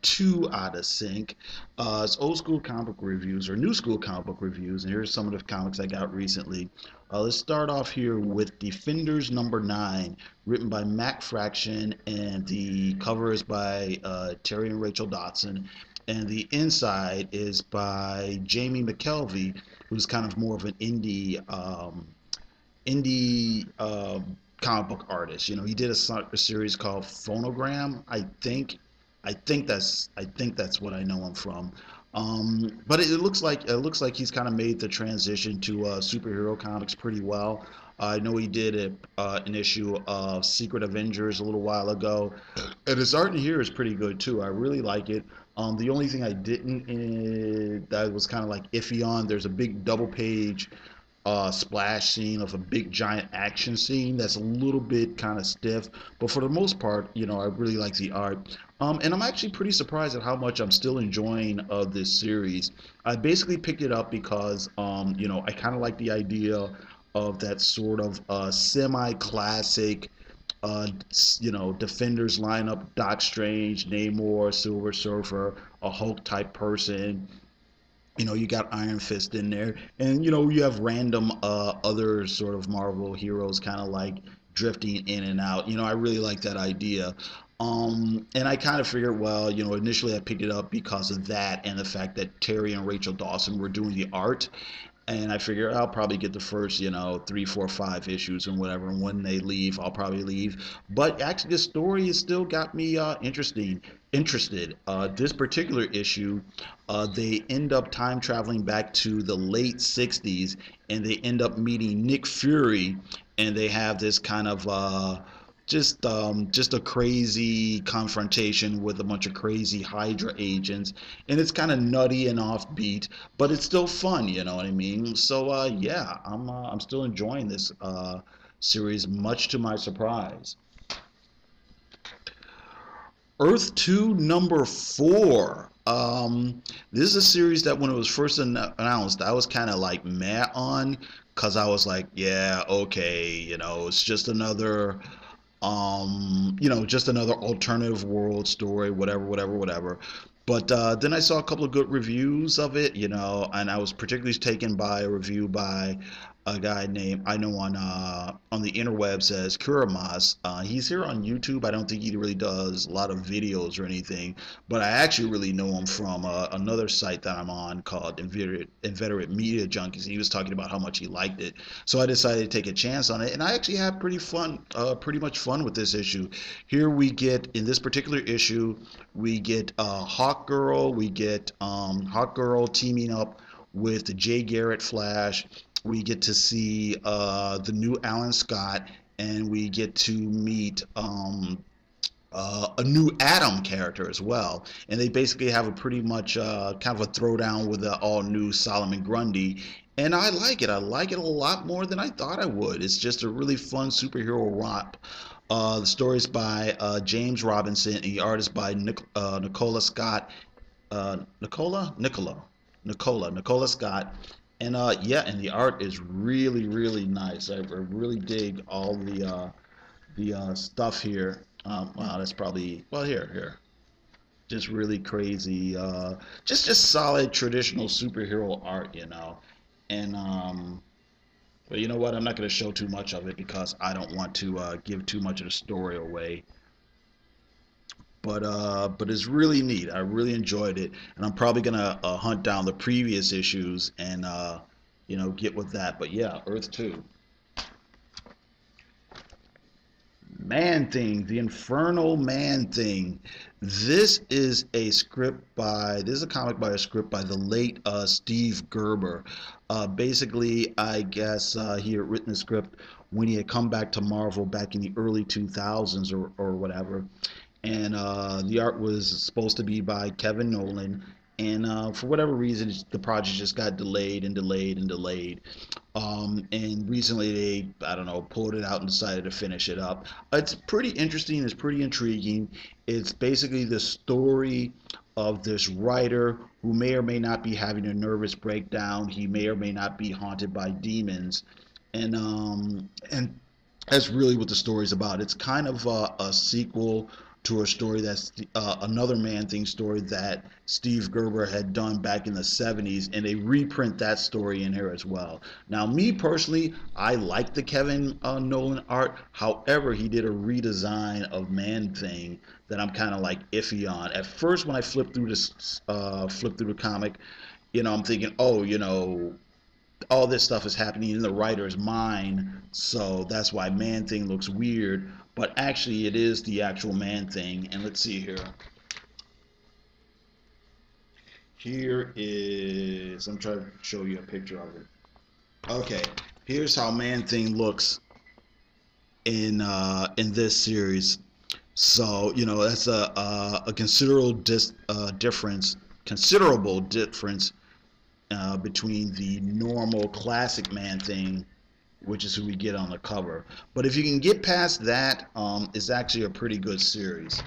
too out of sync. It's old school comic book reviews or new school comic book reviews, and here's some of the comics I got recently. Let's start off here with Defenders #9, written by Mac Fraction, and the cover is by Terry and Rachel Dotson, and the inside is by Jamie McKelvey, who's kind of more of an indie comic book artist. You know, he did a series called Phonogram. I think that's what I know him from. But it looks like he's kind of made the transition to superhero comics pretty well. I know he did an issue of Secret Avengers a little while ago, and his art in here is pretty good too. I really like it. The only thing I didn't that was kind of like iffy on. There's a big double page splash scene of a big giant action scene that's a little bit kind of stiff, but for the most part, you know, I really like the art. And I'm actually pretty surprised at how much I'm still enjoying this series. I basically picked it up because you know, I kind of like the idea of that sort of semi-classic you know, Defenders lineup: Doc Strange, Namor, Silver Surfer, a Hulk type person. You know, you got Iron Fist in there, and you know, you have random other sort of Marvel heroes kind of like drifting in and out. You know, I really like that idea. And I kind of figured, well, you know, initially I picked it up because of that and the fact that Terry and Rachel Dawson were doing the art, and I figure I'll probably get the first, you know, three, four, 5 issues and whatever. And when they leave, I'll probably leave. But actually, the story has still got me interested. This particular issue, they end up time traveling back to the late '60s, and they end up meeting Nick Fury, and they have this kind of just a crazy confrontation with a bunch of crazy Hydra agents, and it's kind of nutty and offbeat, but it's still fun. You know what I mean? So yeah, I'm still enjoying this series, much to my surprise. Earth 2 #4. This is a series that when it was first announced, I was kind of like mad on, because I was like, yeah, okay, you know, it's just another you know, just another alternative world story, whatever, whatever, whatever. But then I saw a couple of good reviews of it, you know, and I was particularly taken by a review by a guy named, I know on the interwebs as Kuramas. He's here on YouTube. I don't think he really does a lot of videos or anything, but I actually really know him from another site that I'm on called Inveterate Media Junkies. He was talking about how much he liked it, so I decided to take a chance on it, and I actually had pretty much fun with this issue. Here we get, in this particular issue, we get Hawk Girl. We get Hawk Girl teaming up with the Jay Garrett Flash. We get to see the new Alan Scott, and we get to meet a new Atom character as well. And they basically have a pretty much kind of a throwdown with the all new Solomon Grundy. And I like it. I like it a lot more than I thought I would. It's just a really fun superhero romp. The story is by James Robinson, and the art is by Nicola Scott. Nicola Scott. And yeah, and the art is really, really nice. I really dig all the stuff here. Wow, that's probably, well, here, just really crazy. Just solid traditional superhero art, you know. And but you know what? I'm not going to show too much of it because I don't want to give too much of the story away. But it's really neat. I really enjoyed it, and I'm probably gonna hunt down the previous issues and you know, get with that. But yeah, Earth 2. Man Thing, the Infernal Man Thing. This is a comic by a script by the late Steve Gerber. Basically, I guess he had written the script when he had come back to Marvel back in the early 2000s or whatever. And the art was supposed to be by Kevin Nolan, and for whatever reason, the project just got delayed and delayed and delayed. And recently they, I don't know, pulled it out and decided to finish it up. It's pretty interesting. It's pretty intriguing. It's basically the story of this writer who may or may not be having a nervous breakdown. He may or may not be haunted by demons, and that's really what the story's about. It's kind of a sequel to a story that's another Man Thing story that Steve Gerber had done back in the 70s, and they reprint that story in here as well. Now, me personally, I like the Kevin Nolan art. However, he did a redesign of Man Thing that I'm kind of like iffy on. At first, when I flipped through the comic, I'm thinking, oh, all this stuff is happening in the writer's mind, so that's why Man Thing looks weird. But actually, it is the actual Man Thing. And let's see here. Here is. I'm trying to show you a picture of it. Okay, here's how Man Thing looks in this series. So that's a considerable difference between the normal classic Man Thing, which is who we get on the cover. But if you can get past that, it's actually a pretty good series.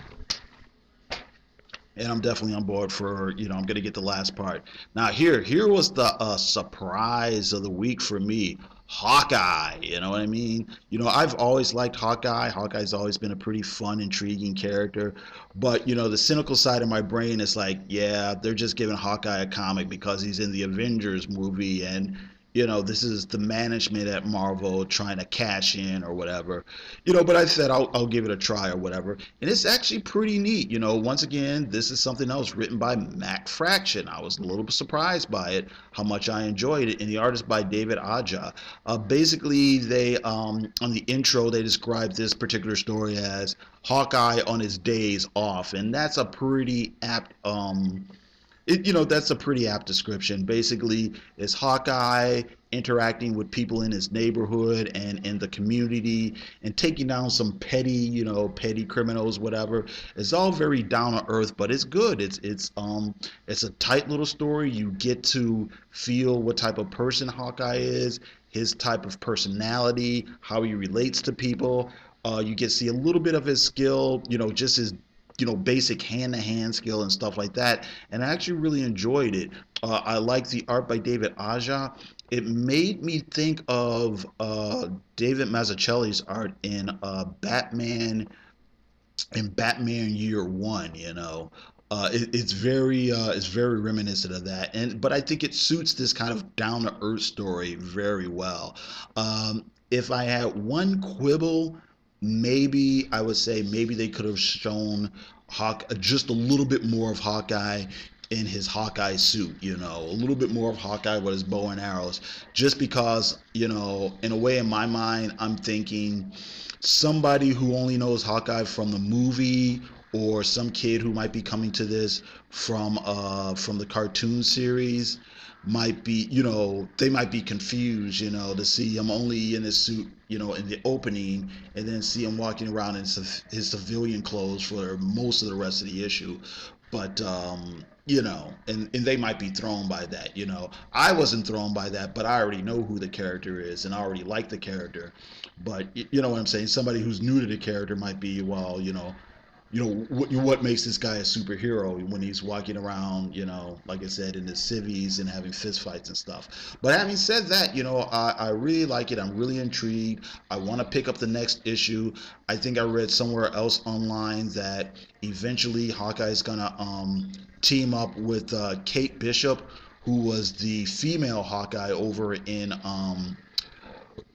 And I'm definitely on board for, I'm going to get the last part. Now, here was the surprise of the week for me. Hawkeye, you know what I mean? I've always liked Hawkeye. Hawkeye's always been a pretty fun, intriguing character. But, the cynical side of my brain is like, yeah, they're just giving Hawkeye a comic because he's in the Avengers movie, and this is the management at Marvel trying to cash in or whatever. But I said I'll give it a try or whatever. And it's actually pretty neat. Once again, this is something else written by Matt Fraction. I was a little bit surprised by it, how much I enjoyed it. And the art is by David Aja. Basically, they on the intro, they describe this particular story as Hawkeye on his days off. And that's a pretty apt that's a pretty apt description. Basically, it's Hawkeye interacting with people in his neighborhood and in the community and taking down some petty criminals, whatever. It's all very down to earth, but it's good. It's a tight little story. You get to feel what type of person Hawkeye is, his type of personality, how he relates to people. You get to see a little bit of his skill, just his basic hand-to-hand skill and stuff like that, and I actually really enjoyed it. I like the art by David Aja. It made me think of David Mazzucchelli's art in Batman Year One. It's very reminiscent of that, but I think it suits this kind of down-to-earth story very well. If I had one quibble, maybe I would say maybe they could have shown just a little bit more of Hawkeye in his Hawkeye suit, a little bit more of Hawkeye with his bow and arrows, just because, in a way, in my mind, I'm thinking somebody who only knows Hawkeye from the movie, or some kid who might be coming to this from the cartoon series might be, they might be confused, to see him only in his suit, in the opening, and then see him walking around in his civilian clothes for most of the rest of the issue. But, and they might be thrown by that, I wasn't thrown by that, but I already know who the character is, and I already like the character. But, you know what I'm saying? Somebody who's new to the character might be, well, what makes this guy a superhero when he's walking around, like I said, in the civvies and having fistfights and stuff. But having said that, I really like it. I'm really intrigued. I want to pick up the next issue. I think I read somewhere else online that eventually Hawkeye's gonna team up with Kate Bishop, who was the female Hawkeye over in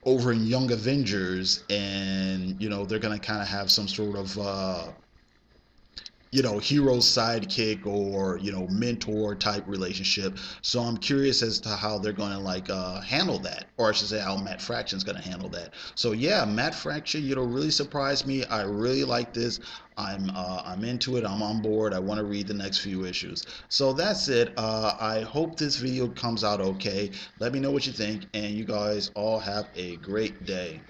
Young Avengers, and they're gonna kind of have some sort of hero sidekick or mentor type relationship. So I'm curious as to how they're going to handle that, or I should say how Matt Fraction's going to handle that. So yeah, Matt Fraction really surprised me. I really like this. I'm into it. I'm on board. I want to read the next few issues. So that's it. I hope this video comes out okay. Let me know what you think, and you guys all have a great day.